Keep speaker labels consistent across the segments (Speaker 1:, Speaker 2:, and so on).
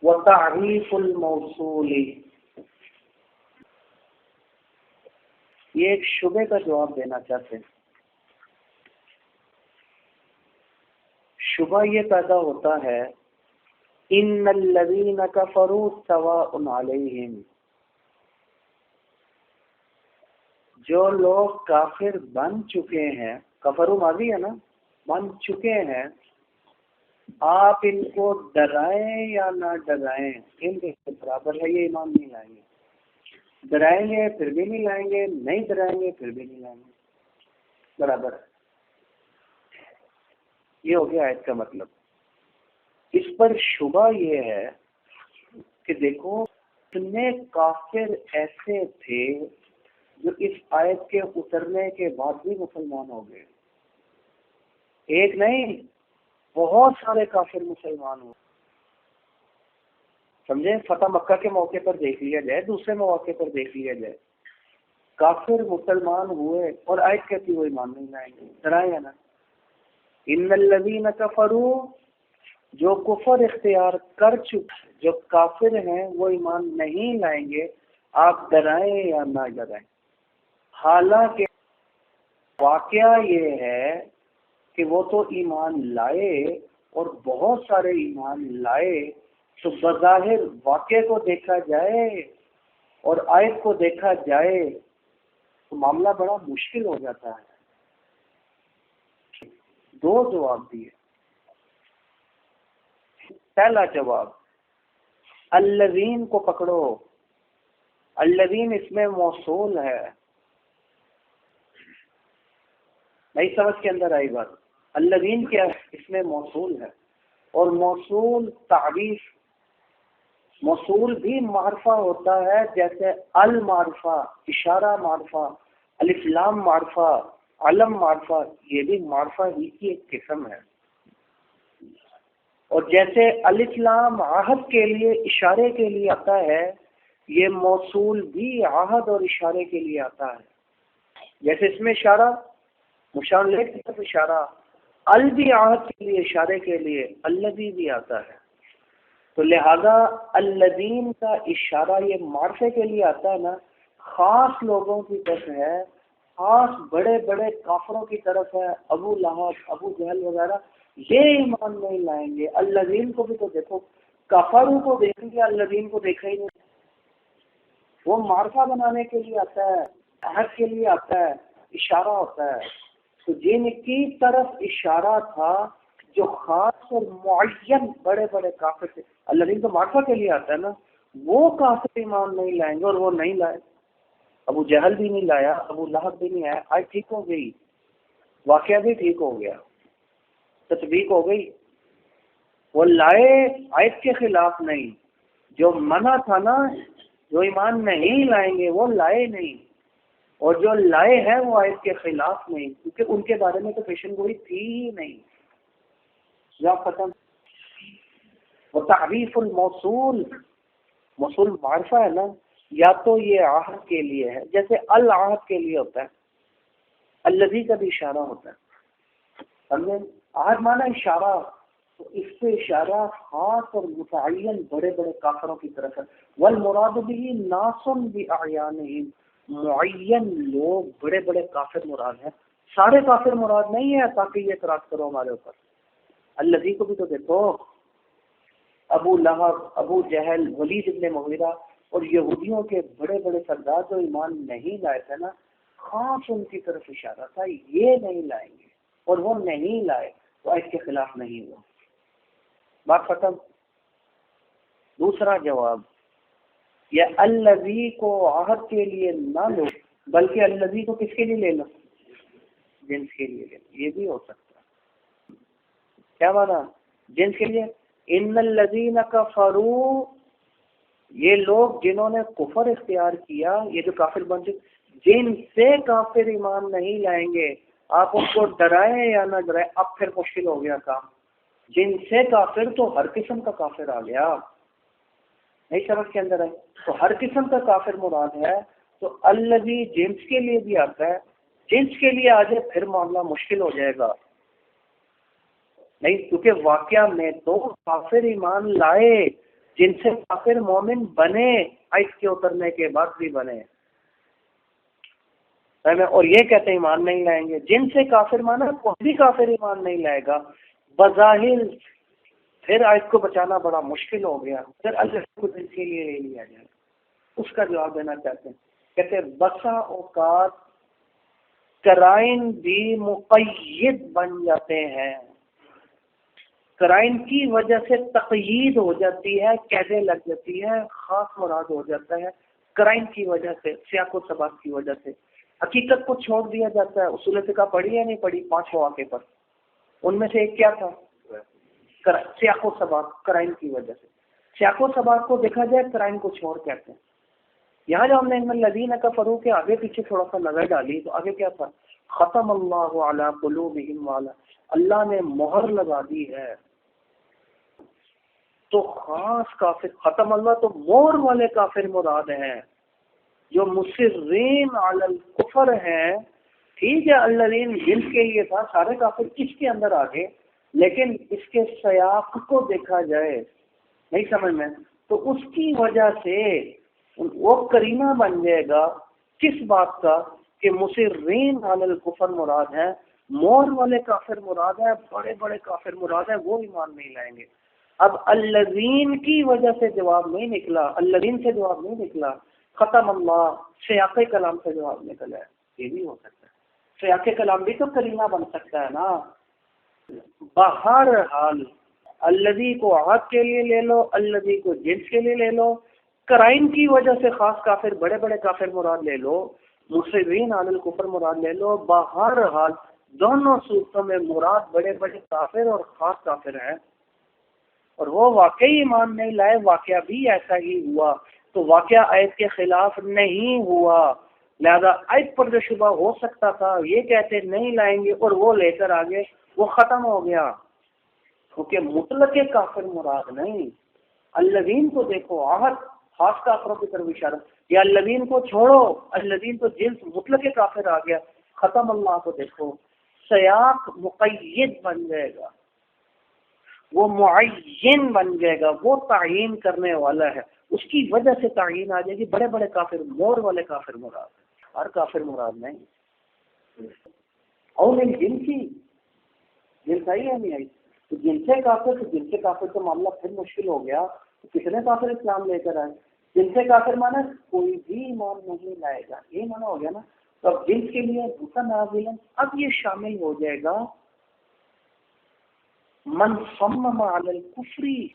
Speaker 1: وتعریف الموصول، یہ ایک شبے کا جواب دینا چاہتے ہیں۔ شبہ یہ پیدا ہوتا ہے ان الذین کفروا سواء علیہم، جو لوگ کافر بن چکے ہیں، کفروا ماضی ہے نا، بن چکے ہیں، آپ ان کو ڈرائیں یا نہ ڈرائیں ان کے برابر ہے، یہ ایمان نہیں لائیں گے۔ ڈرائیں گے پھر بھی نہیں لائیں گے، نہیں ڈرائیں گے پھر بھی نہیں لائیں گے، برابر ہے۔ یہ ہو گیا آیت کا مطلب۔ اس پر شبہ یہ ہے کہ دیکھو اتنے کافر ایسے تھے جو اس آیت کے اترنے کے بعد بھی مسلمان ہو گئے، ایک نہیں بہت سارے کافر مسلمان ہوئے۔ سمجھے؟ فتح مکہ کے موقع پر دیکھ لیا جائے، دوسرے مواقع پر دیکھ لیا جائے، کافر مسلمان ہوئے اور آیت کہتی وہ ایمان نہیں لائیں گے۔ ڈرائیں یا نا، ان الذین کفروا، جو کفر اختیار کر چکے، جو کافر ہیں وہ ایمان نہیں لائیں گے، آپ ڈرائیں یا نہ ڈرائیں۔ حالانکہ واقعہ یہ ہے کہ وہ تو ایمان لائے اور بہت سارے ایمان لائے، تو بظاہر واقعے کو دیکھا جائے اور آیت کو دیکھا جائے تو معاملہ بڑا مشکل ہو جاتا ہے۔ دو جواب دیے۔ پہلا جواب، الذین کو پکڑو، الذین اس میں موصول ہے، نئی سمجھ کے اندر آئی بات۔ الذین کیا ہے؟ اس میں موصول ہے، اور موصول تعریف، موصول بھی معرفہ ہوتا ہے، جیسے المعرفہ اشارہ معرفہ، الف لام معرفہ، علم معرفہ، یہ بھی معرفہ ہی کی ایک قسم ہے۔ اور جیسے الف لام عہد کے لیے اشارے کے لیے آتا ہے، یہ موصول بھی عہد اور اشارے کے لیے آتا ہے۔ جیسے اس میں اشارہ، مشار الیہ کی طرف اشارہ، ال بھی عہد کے لیے اشارے کے لیے، الذی بھی آتا ہے۔ تو لہذا الذین کا اشارہ یہ معرفے کے لیے آتا ہے نا، خاص لوگوں کی طرف ہے، خاص بڑے بڑے کافروں کی طرف ہے، ابو لہب، ابو جہل وغیرہ، یہ ایمان نہیں لائیں گے۔ الذین کو بھی تو دیکھو، کفروں کو دیکھیں گے، الذین کو دیکھا ہی نہیں۔ وہ معرفہ بنانے کے لیے آتا ہے، عہد کے لیے آتا ہے، اشارہ ہوتا ہے۔ تو جن کی طرف اشارہ تھا جو خاص اور معین بڑے بڑے کافر تھے، الذین تو معرفہ کے لیے آتا ہے نا، وہ کافر ایمان نہیں لائیں گے، اور وہ نہیں لائے۔ ابو جہل بھی نہیں لایا، ابو لہب بھی نہیں آیا، آج ٹھیک ہو گئی، واقعہ بھی ٹھیک ہو گیا، تطبیق ہو گئی۔ وہ لائے آیت کے خلاف نہیں، جو منع تھا نا، جو ایمان نہیں لائیں گے وہ لائے نہیں، اور جو لائے ہیں وہ آیت کے خلاف نہیں، کیونکہ ان کے بارے میں تو پیشن گوئی تھی ہی نہیں۔ یا ختم۔ وہ تعریف الموصول، موصول معرفہ ہے نا، یا تو یہ عہد کے لیے ہے، جیسے العہد کے لیے ہوتا ہے، الذی کا بھی اشارہ ہوتا ہے، سمجھے؟ عہد معنی اشارہ، تو اس سے اشارہ خاص اور متعین بڑے بڑے کافروں کی طرف ہے۔ والمراد به ناس باعیانہم، معین لوگ بڑے بڑے کافر مراد ہیں، سارے کافر مراد نہیں ہے تاکہ یہ اعتراض کرو ہمارے اوپر۔ الذی کو بھی تو دیکھو، ابو لہب، ابو جہل، ولید ابن مغیرہ اور یہودیوں کے بڑے بڑے سردار جو ایمان نہیں لائے تھے نا، خاص ان کی طرف اشارہ تھا، یہ نہیں لائیں گے، اور وہ نہیں لائے تو اس کے خلاف نہیں ہوا۔ بات ختم۔ دوسرا جواب، یہ الذی کو عہد کے لیے نہ لو، بلکہ الذی کو کس کے لیے لے لو؟ جنس کے لیے لے لو، یہ بھی ہو سکتا ہے۔ کیا مانا؟ جنس کے لیے، ان الذین کفروا، یہ لوگ جنہوں نے کفر اختیار کیا، یہ جو کافر بن چکے، جن سے کافر ایمان نہیں لائیں گے، آپ ان کو ڈرائیں یا نہ ڈرائیں، اب پھر مشکل ہو گیا کام۔ جن سے کافر تو ہر قسم کا کافر آ گیا، نہیں سمجھ کے اندر ہے؟ تو ہر قسم کا کافر مراد ہے، تو الذی جنس کے لیے بھی آتا ہے، جنس کے لیے آ جائے پھر معاملہ مشکل ہو جائے گا، نہیں، کیونکہ واقعہ میں تو کافر ایمان لائے، جن سے کافر مومن بنے آیت کے اترنے کے بعد بھی بنے، اور یہ کہتے ہیں ایمان نہیں لائیں گے۔ جن سے کافر مانا کوئی بھی کافر ایمان نہیں لائے گا بظاہر، پھر آیت کو بچانا بڑا مشکل ہو گیا، پھر اللہ کو دل کے لیے لے لیا جائے۔ اس کا جواب دینا چاہتے ہیں، کہتے ہیں بسا اوقات قرائن بھی مقید بن جاتے ہیں، قرائن کی وجہ سے تقیید ہو جاتی ہے، قیدیں لگ جاتی ہے، خاص مراد ہو جاتا ہے قرائن کی وجہ سے، سیاق و سباق کی وجہ سے۔ حقیقت کو چھوڑ دیا جاتا ہے۔ اصول فقہ پڑھی یا نہیں پڑھی؟ 5 مواقع پر، ان میں سے ایک کیا تھا؟ سیاق و سباق، قرائن کی وجہ سے۔ سیاق و سباق کو دیکھا جائے قرائن کو چھوڑ کہتے ہیں۔ یہاں جو ہم نے ان الذین کفروا کے آگے پیچھے تھوڑا سا نظر ڈالی تو آگے کیا تھا؟ ختم اللہ علی قلوبہم والا، اللہ نے مہر لگا دی ہے۔ تو خاص کافر، ختم اللہ تو مور والے کافر مراد ہیں جو مصرین علی الکفر ہیں۔ ٹھیک ہے الذین جنس کے لیے تھا، سارے کافر اس کے اندر آگے، لیکن اس کے سیاق کو دیکھا جائے، نہیں سمجھ میں، تو اس کی وجہ سے وہ کرینہ بن جائے گا کس بات کا کہ مصرین علی الکفر مراد ہے، مور والے کافر مراد ہے، بڑے بڑے کافر مراد ہے، وہ ایمان نہیں لائیں گے۔ اب الذین کی وجہ سے جواب نہیں نکلا، الذین سے جواب نہیں نکلا، ختم اللہ سیاق کلام سے جواب نکلا ہے، یہ بھی ہو سکتا ہے۔ سیاق کلام بھی تو کرینہ بن سکتا ہے نا۔ بہرحال الذی کو عہد کے لیے لے لو، الذی کو جنس کے لیے لے لو، قرائن کی وجہ سے خاص کافر بڑے بڑے کافر مراد لے لو، مصرین علی الکفر مراد لے لو، بہرحال دونوں صورتوں میں مراد بڑے بڑے کافر اور خاص کافر ہیں، اور وہ واقعی ایمان نہیں لائے، واقعہ بھی ایسا ہی ہوا، تو واقعہ آیت کے خلاف نہیں ہوا، لہذا آیت پر جو شبہ ہو سکتا تھا یہ کہتے نہیں لائیں گے اور وہ لے کر آگے، وہ ختم ہو گیا، کیونکہ مطلق کافر مراد نہیں۔ الذین کو دیکھو، عہد خاص کافروں کی طرف اشارہ، یا الذین کو چھوڑو، الذین تو جنس مطلق کافر آ گیا، ختم اللہ کو دیکھو، سیاق مقید بن جائے گا، وہ معین بن جائے گا، وہ تعین کرنے والا ہے، اس کی وجہ سے تعین آ جائے گی، بڑے بڑے کافر، مور والے کافر مراد، ہر کافر مراد نہیں۔ اور جن کی جنس آئی ہے نہیں آئی، تو جن سے کافر، تو جن سے کافر کا معاملہ پھر مشکل ہو گیا، تو کتنے کافر اسلام لے کر آئے؟ جن سے کافر مانا کوئی بھی ایمان نہیں لائے گا، یہ مانا ہو گیا نا۔ تو اب جنس کے لیے دوسرا نازل، اب یہ شامل ہو جائے گا من صمم علی الکفری۔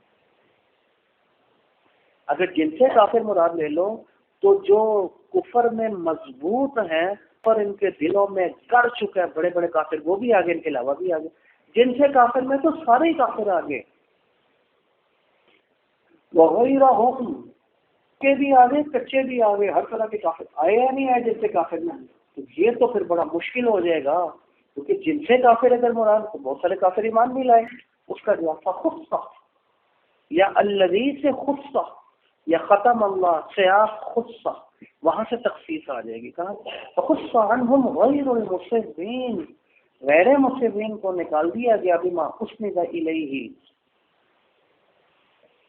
Speaker 1: اگر جن سے کافر مراد لے لو تو جو کفر میں مضبوط ہیں، پر ان کے دلوں میں گڑ چکا ہے، بڑے بڑے کافر، وہ بھی آگے، ان کے علاوہ بھی آگے، جن سے کافر میں تو سارے ہی کافر آگے، وغیرہم کے بھی آگے، کچے بھی آگے، ہر طرح کے کافر آئے یا نہیں آئے جن سے کافر میں، تو یہ تو پھر بڑا مشکل ہو جائے گا، کیونکہ جن سے کافر اگر مراد تو بہت سارے کافر ایمان نہیں لائے۔ اس کا جواب خصہ، یا الذی سے خصہ، یا ختم اللہ سیاق خصہ، وہاں سے تخصیص آ جائے گی۔ کہاں؟ فخص عنہم غیر المصرین، غیر مصرین کو نکال دیا گیا، بما اسند الیہ،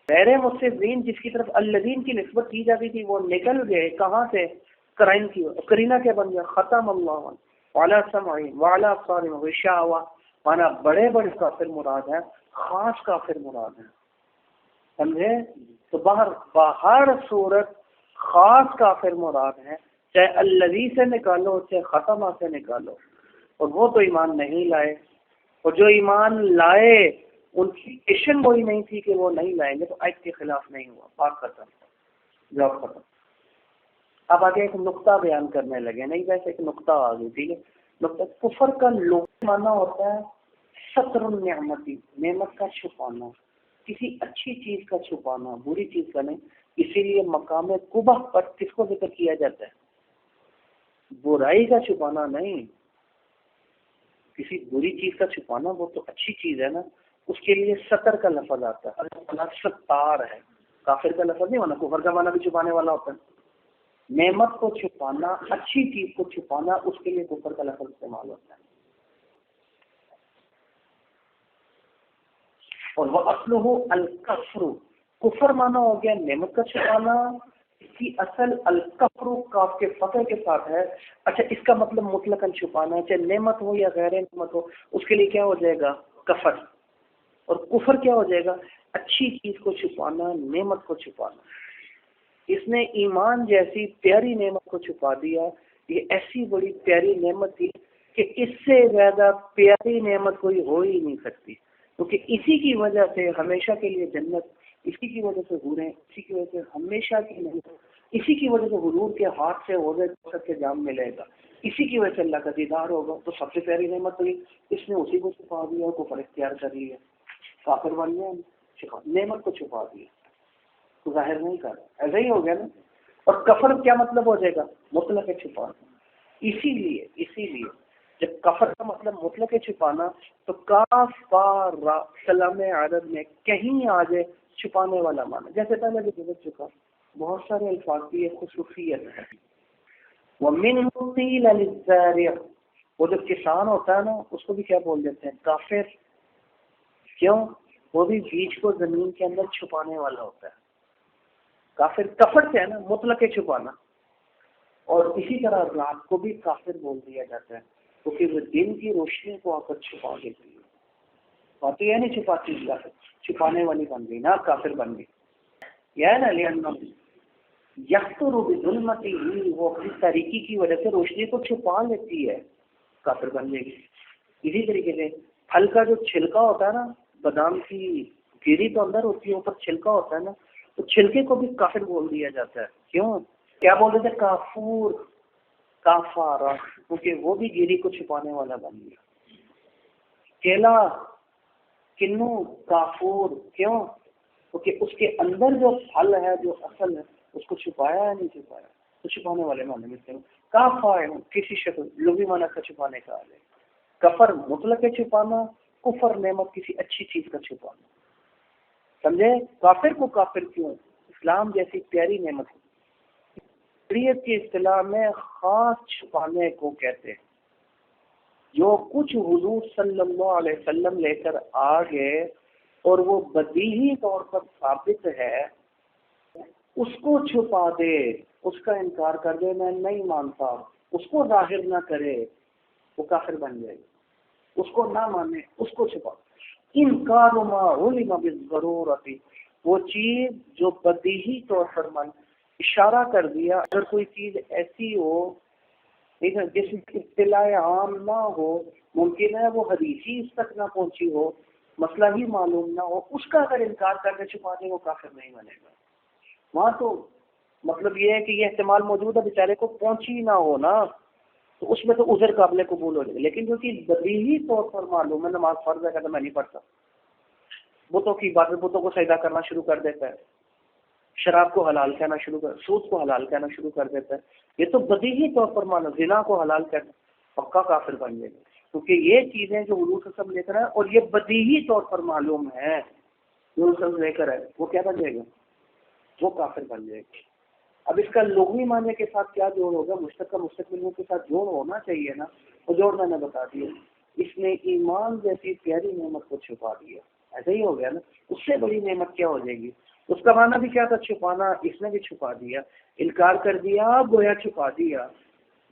Speaker 1: غیر مصرین جس کی طرف الذین کی نسبت کی جاتی تھی وہ نکل گئے، کہاں سے؟ قرائن کی، کرینہ کے بن گیا، ختم اللہ وعلی سمعہم وعلی ابصارہم غشاوہ، مانا بڑے بڑے کافر مراد ہیں، خاص کافر مراد ہیں، سمجھے؟ تو باہر صورت خاص کافر مراد ہیں، چاہے الذی سے نکالو چاہے ختمہ سے نکالو، اور وہ تو ایمان نہیں لائے، اور جو ایمان لائے ان کی پیشن وہی نہیں تھی کہ وہ نہیں لائیں گے، تو آیت کے خلاف نہیں ہوا، بات ختم، جواب ختم۔ اب آگے ایک نقطہ بیان کرنے لگے، نہیں ویسے ایک نقطہ آ گئی، ٹھیک ہے؟ نقطہ، کفر کا لغوی معنی ہوتا ہے ستر النعمتی، نعمت کا چھپانا، کسی اچھی چیز کا چھپانا، بری چیز کا نہیں، اسی لیے مقام قبح پر کس کو ذکر کیا جاتا ہے؟ برائی کا چھپانا نہیں، کسی بری چیز کا چھپانا، وہ تو اچھی چیز ہے نا، اس کے لیے ستر کا لفظ آتا ہے، اللہ ستار ہے، کافر کا لفظ نہیں ہونا، کفر کا معنی بھی چھپانے والا ہوتا ہے، نعمت کو چھپانا، اچھی چیز کو چھپانا، اس کے لیے کفر کا لفظ استعمال ہوتا ہے۔ اور وہ اصلہ الکفر، کفر مانا ہو گیا نعمت کا چھپانا، اس کی اصل الکفر کاف کے فتح کے ساتھ ہے۔ اچھا اس کا مطلب مطلقاً چھپانا ہے، چاہے نعمت ہو یا غیر نعمت ہو، اس کے لیے کیا ہو جائے گا؟ کفر۔ اور کفر کیا ہو جائے گا؟ اچھی چیز کو چھپانا، نعمت کو چھپانا۔ اس نے ایمان جیسی پیاری نعمت کو چھپا دیا۔ یہ ایسی بڑی پیاری نعمت تھی کہ اس سے زیادہ پیاری نعمت کوئی ہو ہی نہیں سکتی، کیونکہ اسی کی وجہ سے ہمیشہ کے لیے جنت، اسی کی وجہ سے حوریں، اسی کی وجہ سے ہمیشہ کی نعمت، اسی کی وجہ سے حضور کے ہاتھ سے عہدے کوثر کے جام ملے گا، اسی کی وجہ سے اللہ کا دیدار ہوگا۔ تو سب سے پیاری نعمت ہوئی، اس نے اسی کو چھپا دیا، کفر اختیار کر لیا، کافر بن گیا، نعمت کو چھپا دیا، تو ظاہر نہیں کر، ایسا ہی ہو گیا نا۔ اور کفر کیا مطلب ہو جائے گا؟ مطلق چھپانا۔ اسی لیے جب کفر کا مطلب مطلق چھپانا، تو کاف با را کلام عرب میں کہیں آگے چھپانے والا مانا، جیسے پہلے بھی گزر چکا، بہت سارے الفاظ کی یہ خصوصیت ہے۔ وَمِنْهُ قِيلَ لِلزَّارِعِ، وہ جو کسان ہوتا ہے نا، اس کو بھی کیا بول دیتے ہیں؟ کافر۔ کیوں؟ وہ بھی بیج کو زمین کے اندر چھپانے والا ہوتا ہے۔ کافر کفر سے ہے نا، مطلق چھپانا۔ اور اسی طرح رات کو بھی کافر بول دیا جاتا ہے، کیونکہ وہ دن کی روشنی کو آ کر چھپا دیتی ہے۔ باتیں یہ نہیں چھپاتی، کافر چھپانے والی بن گئی نا، کافر بن گئی۔ یہ ہے نا لِأَنَّهُ يَخْطُرُ بِظُلْمَتِهِ، وہ اپنی تاریکی کی وجہ سے روشنی کو چھپا لیتی ہے، کافر بن جائے گی۔ اسی طریقے سے پھل کا جو چھلکا ہوتا ہے نا، بادام کی گری تو اندر ہوتی ہے، اوپر چھلکا ہوتا ہے نا، تو چھلکے کو بھی کافر بول دیا جاتا ہے۔ کیوں؟ کیا بول دیتے ہیں؟ کافور، کافارا، کیونکہ وہ بھی گری کو چھپانے والا بن گیا۔ کیلا، کنو، کافور، کیوں؟ کیونکہ اس کے اندر جو پھل ہے، جو اصل ہے، اس کو چھپایا ہے نہیں چھپایا، تو چھپانے والے معنی میں سے کافا ہے، کسی شکل لغوی معنی کا چھپانے کا ہے۔ کفر مطلق چھپانا، کفر نعمت کسی اچھی چیز کا چھپانا۔ سمجھے؟ کافر کو کافر کیوں؟ اسلام جیسی پیاری نعمت ہے۔ شریعت کی اصطلاح میں خاص چھپانے کو کہتے ہیں۔ جو کچھ حضور صلی اللہ علیہ وسلم لے کر آ گئے اور وہ بدیہی طور پر ثابت ہے، اس کو چھپا دے، اس کا انکار کر دے، میں نہیں مانتا، اس کو ظاہر نہ کرے، وہ کافر بن جائے گا۔ اس کو نہ مانے، اس کو چھپا۔ انکار ما علم بالضرورت، وہ چیز جو بدیہی طور پر اشارہ کر دیا، اگر کوئی چیز ایسی ہو جس میں اطلاع عام نہ ہو، ممکن ہے وہ حدیثی اس تک نہ پہنچی ہو، مسئلہ ہی معلوم نہ ہو، اس کا اگر انکار کر کے چھپا دے، وہ کافر نہیں بنے گا۔ وہاں تو مطلب یہ ہے کہ یہ احتمال موجود ہے بیچارے کو پہنچی نہ ہو نا، تو اس میں تو عذر قابل قبول ہو جائے گا۔ لیکن جو کہ بدیہی طور پر معلوم ہے، نماز فرض ہے کہتا میں نہیں پڑھتا، بتوں کی عبادت، بتوں کو سجدہ کرنا شروع کر دیتا ہے، شراب کو حلال کہنا شروع کر، سود کو حلال کہنا شروع کر دیتا ہے، یہ تو بدیہی طور پر معلوم، زنا کو حلال کہنا، پکا کافر بن جائے گا۔ کیونکہ یہ چیزیں جو حضور صلی اللہ علیہ وسلم لے کر ہے اور یہ بدیہی طور پر معلوم ہے، جو حضور صلی اللہ علیہ وسلم لے کر ہے، وہ کیا بن جائے گا؟ وہ کافر بن جائے گا۔ اب اس کا لغوی معنی کے ساتھ کیا جوڑ ہوگا؟ مشتق مستقبل کے ساتھ جوڑ ہونا چاہیے نا، وہ جوڑ میں نے بتا دیا۔ اس نے ایمان جیسی پیاری نعمت کو چھپا دیا، ایسا ہی ہو گیا نا۔ اس سے بڑی نعمت کیا ہو جائے گی؟ اس کا معنی بھی کیا تھا؟ چھپانا، اس نے بھی چھپا دیا، انکار کر دیا، گویا چھپا دیا،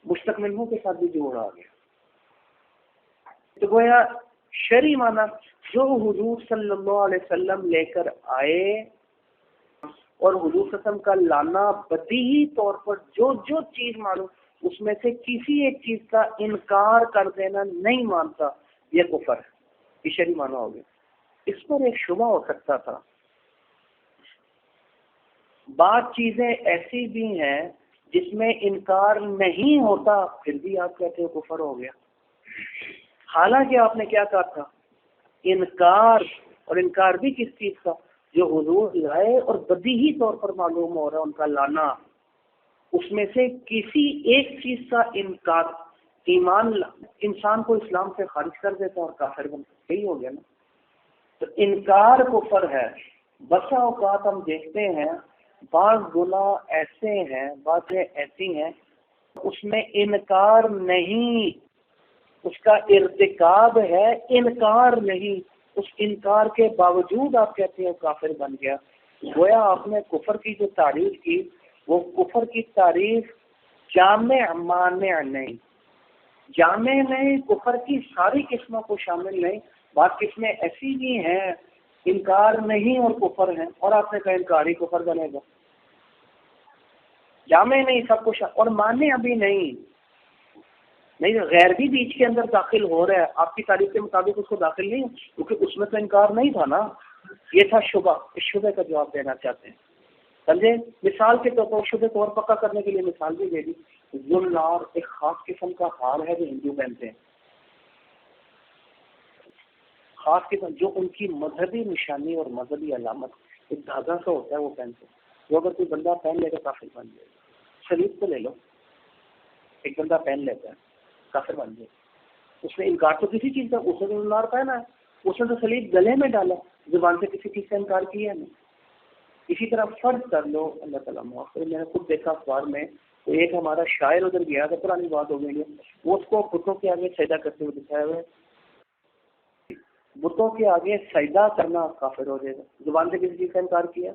Speaker 1: مستقبل کے ساتھ بھی جوڑ آ گیا۔ تو گویا شرعی معنی جو حضور صلی اللہ علیہ وسلم لے کر آئے، اور حضور صلی اللہ علیہ وسلم کا لانا بدیہی طور پر جو جو چیز معلوم، اس میں سے کسی ایک چیز کا انکار کر دینا، نہیں مانتا، یہ کفر ہے، یہ شرعی معنی ہو گیا۔ اس پر ایک شبہ ہو سکتا تھا، بعض چیزیں ایسی بھی ہیں جس میں انکار نہیں ہوتا، پھر بھی آپ کہتے ہو کفر ہو گیا۔ حالانکہ آپ نے کیا کہا تھا؟ انکار، اور انکار بھی کس چیز کا؟ جو حضور لائے اور بدیہی طور پر معلوم ہو رہا ہے ان کا لانا، اس میں سے کسی ایک چیز کا انکار، ایمان انسان کو اسلام سے خارج کر دیتا اور کافر بنتا، یہی ہو گیا نا۔ تو انکار کفر ہے۔ بسا اوقات ہم دیکھتے ہیں بعض گناہ ایسے ہیں، باتیں ایسی ہیں اس میں انکار نہیں، اس کا ارتکاب ہے، انکار نہیں، اس انکار کے باوجود آپ کہتے ہیں کافر بن گیا۔ گویا آپ نے کفر کی جو تعریف کی وہ کفر کی تعریف جامع مانع نہیں، جامع نہیں، کفر کی ساری قسموں کو شامل نہیں، بعض قسمیں ایسی بھی ہیں انکار نہیں اور کفر ہے، اور آپ نے کہا انکار ہی کفر بنے گا، جامع نہیں سب کچھ اور مانع بھی نہیں، غیر بھی بیچ کے اندر داخل ہو رہا ہے، آپ کی تعریف کے مطابق اس کو داخل نہیں، کیونکہ اس میں تو انکار نہیں تھا نا، یہ تھا شبہ، اس شبے کا جواب دینا چاہتے ہیں، سمجھے؟ مثال کے طور پر شبے کو اور پکا کرنے کے لیے مثال بھی دے دی، زنار ایک خاص قسم کا ہار ہے جو ہندو پہنتے ہیں، خاص قسم جو ان کی مذہبی نشانی اور مذہبی علامت ایک دھاگا سا ہوتا ہے وہ پہنتے ہیں، وہ اگر کوئی بندہ پہن لے گا کافر بن جائے گا، شریف کو لے لو، ایک بندہ پہن لیتا ہے کافر بن جائے، اس نے انکار تو کسی چیز کا، اس نے زنار پہنا ہے، اس نے تو سلیب گلے میں ڈالا، زبان سے کسی چیز کا انکار کیا ہے نہیں۔ اسی طرح فرض کر لو، اللہ تعالیٰ معاف کرے، میں نے خود دیکھا اخبار میں، تو ایک ہمارا شاعر ادھر گیا تھا، پرانی بات ہو گئی ہے، وہ اس کو بتوں کے آگے سجدہ کرتے ہوئے دکھایا ہوا ہے، بتوں کے آگے سجدہ کرنا کافر ہو جائے گا، زبان سے کسی چیز کا انکار کیا،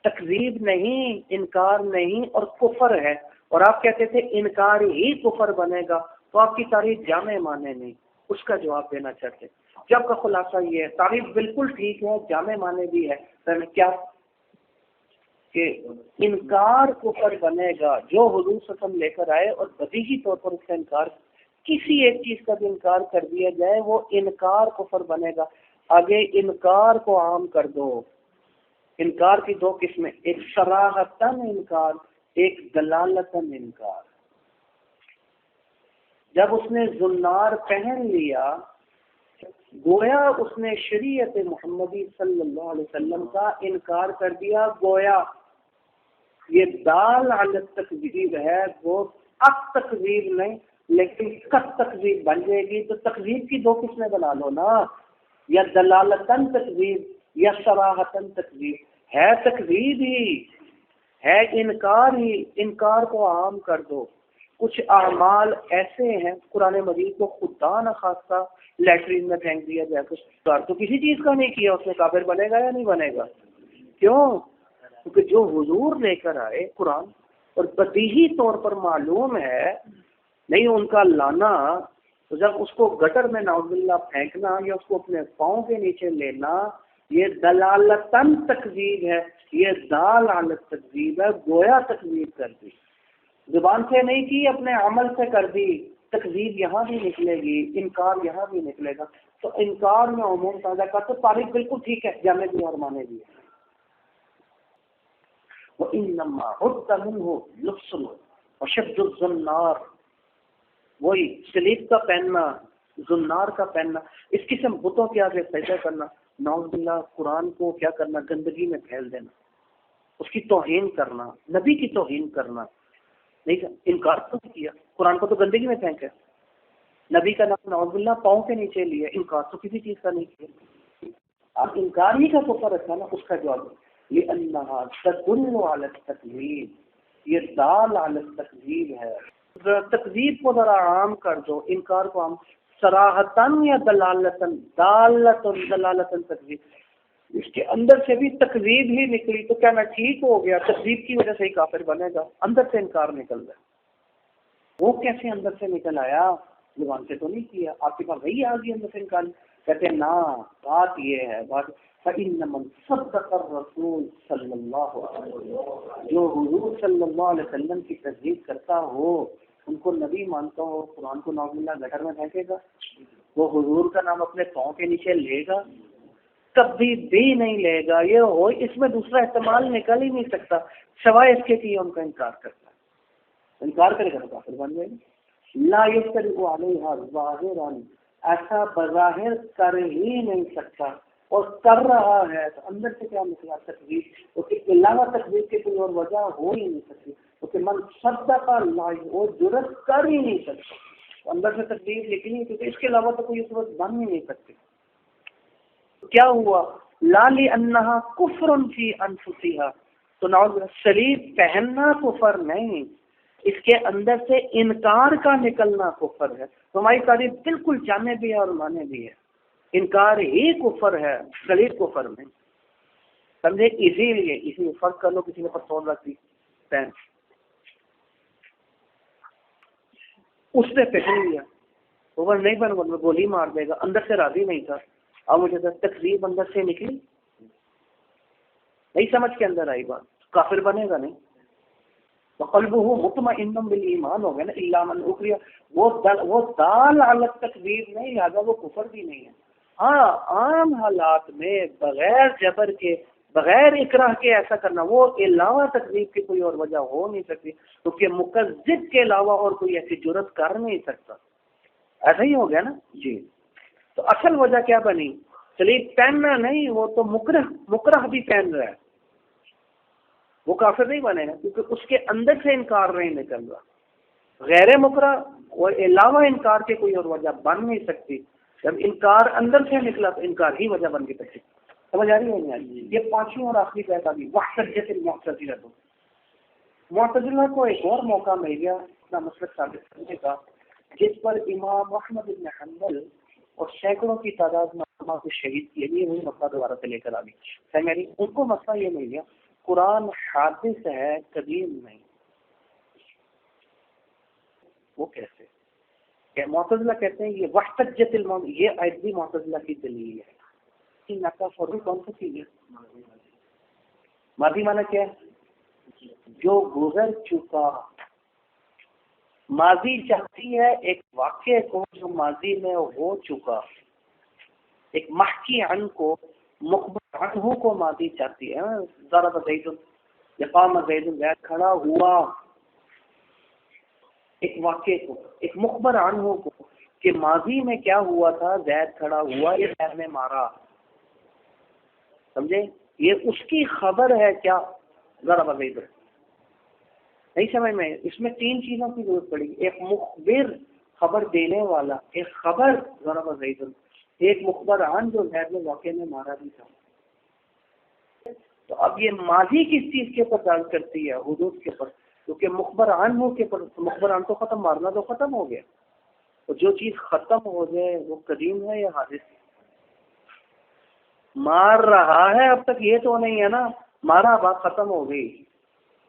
Speaker 1: تکذیب نہیں، انکار نہیں اور کفر ہے، اور آپ کہتے تھے انکار ہی کفر بنے گا، تو آپ کی تعریف جامع معنی نہیں، اس کا جواب دینا چاہتے ہیں۔ جب کا خلاصہ یہ ہے، تعریف بالکل ٹھیک ہے، جامع معنی بھی ہے، کیا کہ انکار کفر بنے گا، جو حضور صلی اللہ علیہ وسلم لے کر آئے اور بدیہی طور پر اس کا انکار، کسی ایک چیز کا بھی انکار کر دیا جائے وہ انکار کفر بنے گا۔ آگے انکار کو عام کر دو، انکار کی دو قسمیں، ایک صراحتاً انکار، ایک دلالتاً انکار۔ جب اس نے زنار پہن لیا گویا اس نے شریعت محمدی صلی اللہ علیہ وسلم کا انکار کر دیا، گویا یہ دال علی التکذیب ہے، وہ اب تکذیب نہیں لیکن قد تکذیب بن جائے گی، تو تکذیب کی دو قسمیں بنا لو نا، یا دلالتاً تکذیب یا صراحتاً تکذیب، ہے تکذیب ہی ہے، انکار ہی، انکار کو عام کر دو۔ کچھ اعمال ایسے ہیں قرآن مجید کو خدا نہ خواستہ لیٹرین میں پھینک دیا جائے، کچھ تو کسی چیز کا نہیں کیا، اس میں کافر بنے گا یا نہیں بنے گا؟ کیوں؟ کیونکہ جو حضور لے کر آئے قرآن اور بدیہی طور پر معلوم ہے نہیں ان کا لانا، تو جب اس کو گٹر میں نعوذ باللہ پھینکنا یا اس کو اپنے پاؤں کے نیچے لینا، یہ دلالتاً تکذیب ہے، یہ دال علی التکذیب ہے، گویا تکذیب کر دی، زبان سے نہیں کی، اپنے عمل سے کر دی، تکذیب یہاں بھی نکلے گی، انکار یہاں بھی نکلے گا، تو انکار میں عموم پیدا کر، تو تعریف بالکل ٹھیک ہے، جامع بھی اور معنی بھی ہے۔ وَإِنَّمَا عُدَّ مِنْهُ لُبْسٌ وَشَدُّ الزُّنَّارِ، وہی سلیب کا پہننا، زنار کا پہننا، اس قسم بتوں کے آگے سجدہ کرنا، نعوذ باللہ قرآن کو کیا کرنا، گندگی میں پھیل دینا، اس کی توہین کرنا، نبی کی توہین کرنا، نہیں انکار تو نہیں کیا، قرآن کو تو گندگی میں پھینکا، نبی کا نام نعوذ باللہ پاؤں کے نیچے لیا، انکار تو کسی چیز کا نہیں کیا، آپ انکار ہی کا توفہ رکھا نا، اس کا جواب لِأَنَّهَا تَدُلُّ عَلَى التَّكْذِيبِ، یہ دال علی التکذیب ہے۔ تکذیب کو ذرا عام کر دو، انکار کو عام، صراحتاً یا دلالتاً، دلالتاً تکذیب، اس کے اندر سے بھی تکذیب ہی نکلی، تو کیا میں ٹھیک ہو گیا؟ تکذیب کی وجہ سے ہی کافر بنے گا، اندر سے انکار نکل رہا ہے، وہ کیسے اندر سے نکل آیا؟ زبان سے تو نہیں کیا، آپ کے پاس وہی آ گئی اندر سے انکار، کہتے ہیں نا بات یہ ہے، بات فَإِنَّ مَنْ صَدَّقَ الرَّسُولَ صلی اللہ علیہ وسلم، جو حضور صلی اللہ علیہ وسلم کی تصدیق کرتا ہو، ان کو نبی مانتا ہو، قرآن کو نعوذ باللہ گٹر میں پھینکے گا؟ وہ حضور کا نام اپنے پاؤں کے نیچے لے گا؟ کبھی بھی نہیں لے گا، یہ ہو اس میں دوسرا احتمال نکل ہی نہیں سکتا سوائے اس کے کہ یہ ان کا انکار کرتا ہے، انکار کرے گا تو کافر بن جائے گا۔ لا یفترق علیہا ظاہرا، ایسا بظاہر کر ہی نہیں سکتا، اور کر رہا ہے تو اندر سے کیا نکلا؟ تکذیب، اس کے علاوہ تکذیب کی کوئی اور وجہ ہو ہی نہیں سکتی، کیونکہ من صدق اللہ، وہ جرت کر ہی نہیں سکتا، اندر سے تکذیب نکلی، کیونکہ اس کے علاوہ تو کوئی صورت بن ہی نہیں سکتی۔ کیا ہوا؟ لا لأنہا کفر فی انفسہا، تو نعوذ سلیب پہننا کفر نہیں، اس کے اندر سے انکار کا نکلنا کفر ہے، تو ہماری تعریف بالکل جامع بھی ہے اور معنی بھی ہے، انکار ہی کفر ہے، سلیب کفر نہیں۔ سمجھے؟ اسی لیے فرق کر لو، کسی نے پستول رکھ دی پین، اس نے پہن لیا، اوور نہیں بن گولی مار دے گا، اندر سے راضی نہیں تھا، اب مجھے تکلیف اندر سے نکلی، نہیں سمجھ کے اندر آئی بات، کافر بنے گا نہیں. وقلبہ مطمئن بالایمان ہو گیا نا، الا من اکرہ، وہ دال علی التکبیر نہیں، لہذا وہ کفر بھی نہیں ہے. ہاں عام حالات میں بغیر جبر کے، بغیر اکراہ کے ایسا کرنا، وہ علاوہ تکلیف کی کوئی اور وجہ ہو نہیں سکتی، کیونکہ مکذب کے علاوہ اور کوئی ایسی جرت کر نہیں سکتا. ایسا ہی ہو گیا نا جی. تو اصل وجہ کیا بنی؟ سلیب پہننا نہیں، وہ تو مکرہ بھی پہن رہا ہے، وہ کافر نہیں بنے گا، کیونکہ اس کے اندر سے انکار نہیں نکل رہا. غیر مکرہ اور علاوہ انکار کے کوئی اور وجہ بن نہیں سکتی. جب انکار اندر سے نکلا تو انکار ہی وجہ بن کے سکتی. سمجھ آ رہی ہے نہیں؟ یہ پانچویں اور آخری پیدا بھی وحدت المعتزلہ. معتزلہ کو ایک اور موقع مل گیا اپنا مسلک ثابت کرنے کا، جس پر امام احمد بن حنبل اور سینکڑوں کی تعداد میں علماء کو شہید کیے. یہ وہی مسئلہ دوبارہ سے لے کر آ گئی. ان کو مسئلہ یہ مل گیا قرآن حادث ہے، قدیم نہیں. وہ کیسے؟ کہ معتزلہ کہتے ہیں یہ وحدت یہ آیت بھی معتزلہ کی دلیل ہے. نقا فوری کون سی چیز ہے؟ ماضی مانا کیا ہے؟ جو گزر چکا. ماضی چاہتی ہے ایک واقعے کو جو ماضی میں ہو چکا، ایک محکی عن کو، مخبر عنہ کو ماضی چاہتی ہے. ضرب زید، یقام زید، زید کھڑا ہوا، ایک واقعے کو، ایک مخبر عنہ کو کہ ماضی میں کیا ہوا تھا، زید کھڑا ہوا، یہ زید نے مارا. سمجھے؟ یہ اس کی خبر ہے. کیا ضرب زید؟ نہیں سمجھ میں؟ اس میں تین چیزوں کی ضرورت پڑی. ایک مخبر خبر دینے والا، ایک خبر ضرب زید، ایک مخبر عن جو زید نے واقعے میں مارا بھی تھا. تو اب یہ ماضی کس چیز کے اوپر دال کرتی ہے؟ حدوث کے اوپر. کیونکہ مخبر عنہ کے اوپر، مخبر عن تو ختم، مارنا تو ختم ہو گیا. تو جو چیز ختم ہو جائے وہ قدیم ہے یا حادث؟ مار رہا ہے اب تک یہ تو نہیں ہے نا، مارا بات ختم ہو گئی،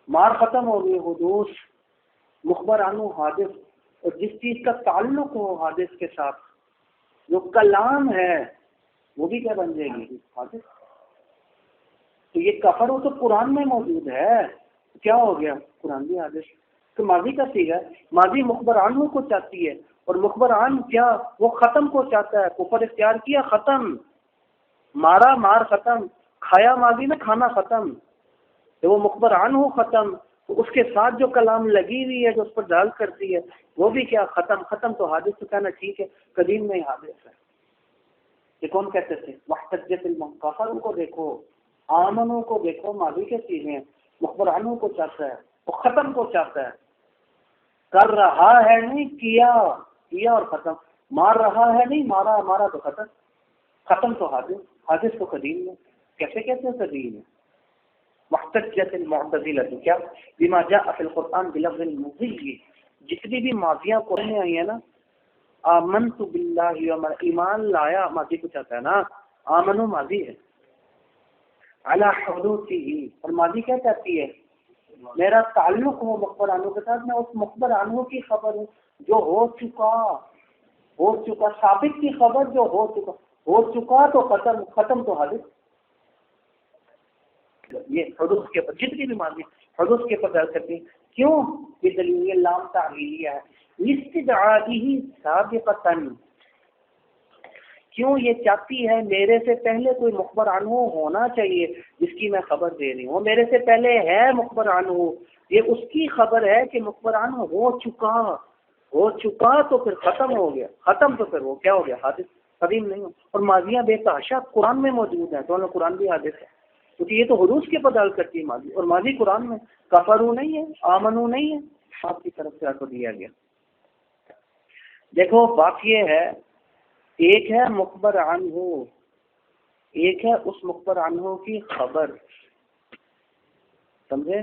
Speaker 1: مار ختم ہو گئی، حدوث. مخبر عنہ حادث. اور جس چیز کا تعلق ہو حادث کے ساتھ، جو کلام ہے، وہ بھی کیا بن جائے گی؟ حادث. تو یہ کفر ہو تو قرآن میں موجود ہے، کیا ہو گیا؟ قرآن بھی حادث. تو ماضی کا سیغہ ہے، ماضی مخبر عنہ کو چاہتی ہے، اور مخبر عن کیا؟ وہ ختم کو چاہتا ہے. کفر اختیار کیا، ختم. مارا، مار ختم. کھایا ماضی میں، کھانا ختم. تو وہ مخبر عنہ ہو ختم، تو اس کے ساتھ جو کلام لگی ہوئی ہے جو اس پر دال کرتی ہے وہ بھی کیا؟ ختم. ختم تو حادث. تو کہنا ٹھیک ہے قدیم نہیں حادث ہے. یہ کون کہتے تھے؟ وحدت المنکفر کو دیکھو، آمنوں کو دیکھو، ماضی کے چیزیں ہیں. مخبر عنہ کو چاہتا ہے، وہ ختم کو چاہتا ہے. کر رہا ہے نہیں، کیا اور ختم. مار رہا ہے نہیں، مارا، مارا تو ختم. ختم تو حادث، حادث تو قدیم ہے. کیسے کہتے ہیں قدیم ہے؟ محتجت المعتزلہ کیا؟ بما جاء فی القرآن بلفظ المضی. جتنی بھی ماضیاں قرآن میں آئی ہیں نا، آمنت باللہ، ایمان لایا، ماضی کو چاہتا ہے نا. آمنو ماضی ہے، علی حدوثہ، اور ماضی کیا چاہتی ہے؟ میرا تعلق ہو مخبر عنہ کے ساتھ، میں اس مخبر عنہ کی خبر ہوں جو ہو چکا، ثابت کی خبر جو ہو چکا تو ختم، ختم تو حادث. یہ حدوث کے اوپر جتنی بھی ماضی حدوث کے اوپر دل کرتی ہیں. کیوں؟ یہ دلیل لام تعلیلیہ ہے. لاستدعائہ سابقۃ، کیوں یہ چاہتی ہے میرے سے پہلے کوئی مخبر عنہ ہونا چاہیے جس کی میں خبر دے رہی ہوں. میرے سے پہلے ہے مخبر عنہ، یہ اس کی خبر ہے کہ مخبر عنہ ہو چکا تو پھر ختم ہو گیا. ختم تو پھر وہ کیا ہو گیا؟ حادث، قدیم نہیں ہو. اور ماضیاں بے تحاشا قرآن میں موجود ہیں، تو قرآن بھی حادث ہے، کیونکہ یہ تو حدوث کے بدل کرتی ہے ماضی. اور ماضی قرآن میں کفرو نہیں ہے، آمنو نہیں ہے، آپ کی طرف سے آپ کو دیا گیا. دیکھو بات یہ ہے، ایک ہے مخبر عنہ، ایک ہے اس مخبر عنہ کی خبر. سمجھے؟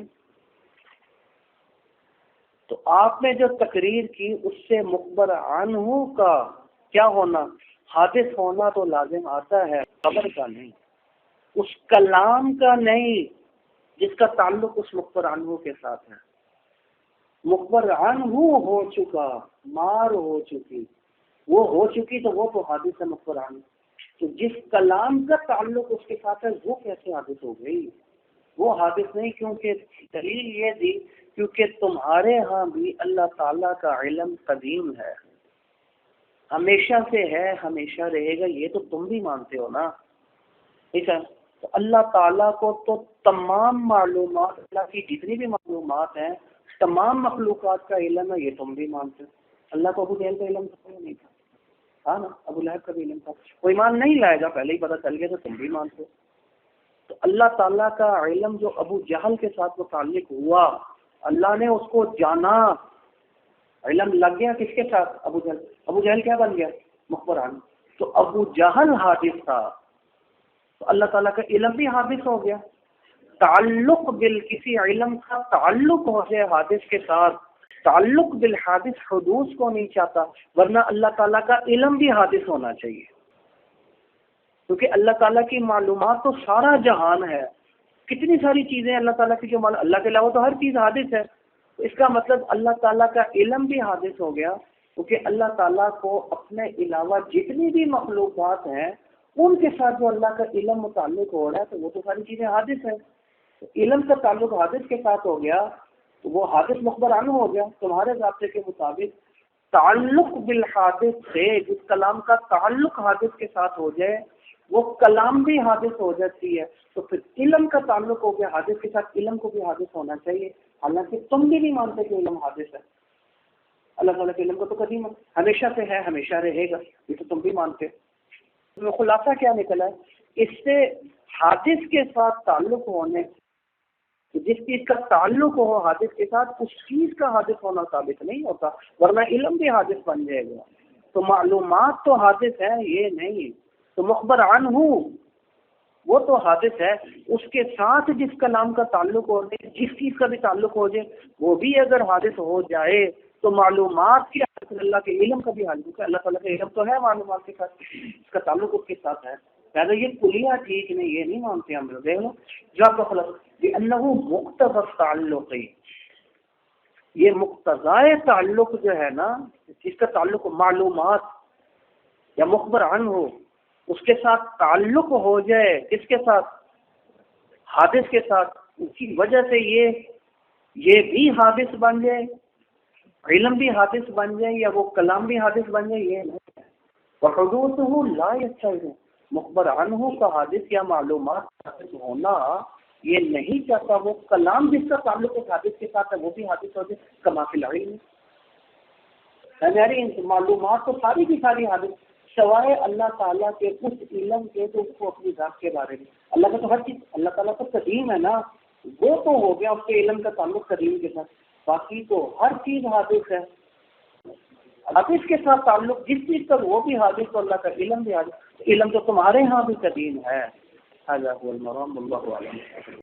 Speaker 1: تو آپ نے جو تقریر کی اس سے مخبر عنہ کا کیا ہونا؟ حادث ہونا تو لازم آتا ہے، خبر کا نہیں. اس کلام کا نہیں جس کا تعلق اس مخبر عنہ کے ساتھ ہے۔ مخبر عنہ ہو چکا، مار ہو چکی، وہ ہو چکی تو وہ حادث ہے مخبر عنہ۔ تو جس کلام کا تعلق اس کے ساتھ ہے وہ کیسے حادث ہو گئی؟ وہ حادث نہیں، کیونکہ دلیل یہ دی کیونکہ تمہارے ہاں بھی اللہ تعالیٰ کا علم قدیم ہے، ہمیشہ سے ہے، ہمیشہ رہے گا، یہ تو تم بھی مانتے ہو نا، ٹھیک ہے؟ تو اللہ تعالیٰ کو تو تمام معلومات، اللہ کی جتنی بھی معلومات ہیں، تمام مخلوقات کا علم ہے، یہ تم بھی مانتے ہو۔ اللہ کو ابو جہل کا علم تھا یا نہیں تھا؟ ہاں نا، ابو لہب کا بھی علم تھا، کوئی ایمان نہیں لائے گا، پہلے ہی پتہ چل گیا تو تم بھی مانتے ہو۔ تو اللہ تعالیٰ کا علم جو ابو جہل کے ساتھ متعلق ہوا، اللہ نے اس کو جانا، علم لگ گیا کس کے ساتھ؟ ابو جہل۔ ابو جہل کیا بن گیا؟ مخبر عنہ۔ تو ابو جہل حادث تھا تو اللہ تعالیٰ کا علم بھی حادث ہو گیا۔ تعلق کسی علم کا تعلق ہو جائے حادث کے ساتھ، تعلق بالحادث حدوث کو نہیں چاہتا، ورنہ اللہ تعالیٰ کا علم بھی حادث ہونا چاہیے، کیونکہ اللہ تعالیٰ کی معلومات تو سارا جہان ہے، کتنی ساری چیزیں اللہ تعالیٰ کی جو اللہ کے علاوہ تو ہر چیز حادث ہے، تو اس کا مطلب اللہ تعالیٰ کا علم بھی حادث ہو گیا، کیونکہ اللہ تعالیٰ کو اپنے علاوہ جتنی بھی مخلوقات ہیں ان کے ساتھ جو اللہ کا علم متعلق ہو رہا ہے تو وہ تو ساری چیزیں حادث ہیں۔ تو علم کا تعلق حادث کے ساتھ ہو گیا تو وہ حادث مخبر عنہ ہو گیا۔ تمہارے ضابطے کے مطابق تعلق بالحادث سے، جس کلام کا تعلق حادث کے ساتھ ہو جائے وہ کلام بھی حادث ہو جاتی ہے، تو پھر علم کا تعلق ہو گیا حادث کے ساتھ، علم کو بھی حادث ہونا چاہیے، حالانکہ تم بھی نہیں مانتے کہ علم حادث ہے۔ اللہ تعالیٰ کے علم کو تو قدیم ہمیشہ سے ہے، ہمیشہ رہے گا، یہ تو تم بھی مانتے۔ خلاصہ کیا نکلا ہے اس سے؟ حادث کے ساتھ تعلق ہونے، جس چیز کا تعلق ہو حادث کے ساتھ اس چیز کا حادث ہونا ثابت نہیں ہوتا، ورنہ علم بھی حادث بن جائے گا۔ تو معلومات تو حادث ہے، یہ نہیں۔ تو مخبر عنہ وہ تو حادث ہے، اس کے ساتھ جس کلام کا تعلق ہو جائے، جس چیز کا بھی تعلق ہو جائے، وہ بھی اگر حادث ہو جائے تو معلومات کی حادث، اللہ کے علم کا بھی حادث ہے۔ اللہ تعالیٰ کا علم تو ہے معلومات کے ساتھ، اس کا تعلق اس کے ساتھ ہے، لہٰذا یہ کلیہ ٹھیک نہیں، یہ نہیں مانتے ہم لوگ۔ دیکھ لو جواب کا خلاصہ لأنه مقتضى التعلق، یہ مقتضائے تعلق جو ہے نا، جس کا تعلق معلومات یا مخبر عنہ ہو، اس کے ساتھ تعلق ہو جائے، کس کے ساتھ؟ حادث کے ساتھ، اس کی وجہ سے یہ بھی حادث بن جائے، علم بھی حادث بن جائے یا وہ کلام بھی حادث بن جائے، یہ نہیں۔ وحدوثه لا يستلزم، مخبر عنہ کا حادث یا معلومات حادث ہونا یہ نہیں چاہتا وہ کلام جس کا تعلق اس حادث کے ساتھ ہے وہ بھی حادث ہو جائے، کما فی العلم۔ ہماری معلومات تو ساری کی ساری حادث، سوائے اللہ تعالیٰ کے اس علم کے جو اس کو اپنی ذات کے بارے میں، اللہ کا تو ہر چیز، اللہ تعالیٰ تو قدیم ہے نا، وہ تو ہو گیا اس کے علم کا تعلق قدیم کے ساتھ، باقی تو ہر چیز حادث ہے۔ حادث کے ساتھ تعلق جس چیز کا وہ بھی حادث، تو اللہ کا علم بھی حادث، علم تو تمہارے ہاں بھی قدیم ہے۔ هذا هو المرام، والله اعلم۔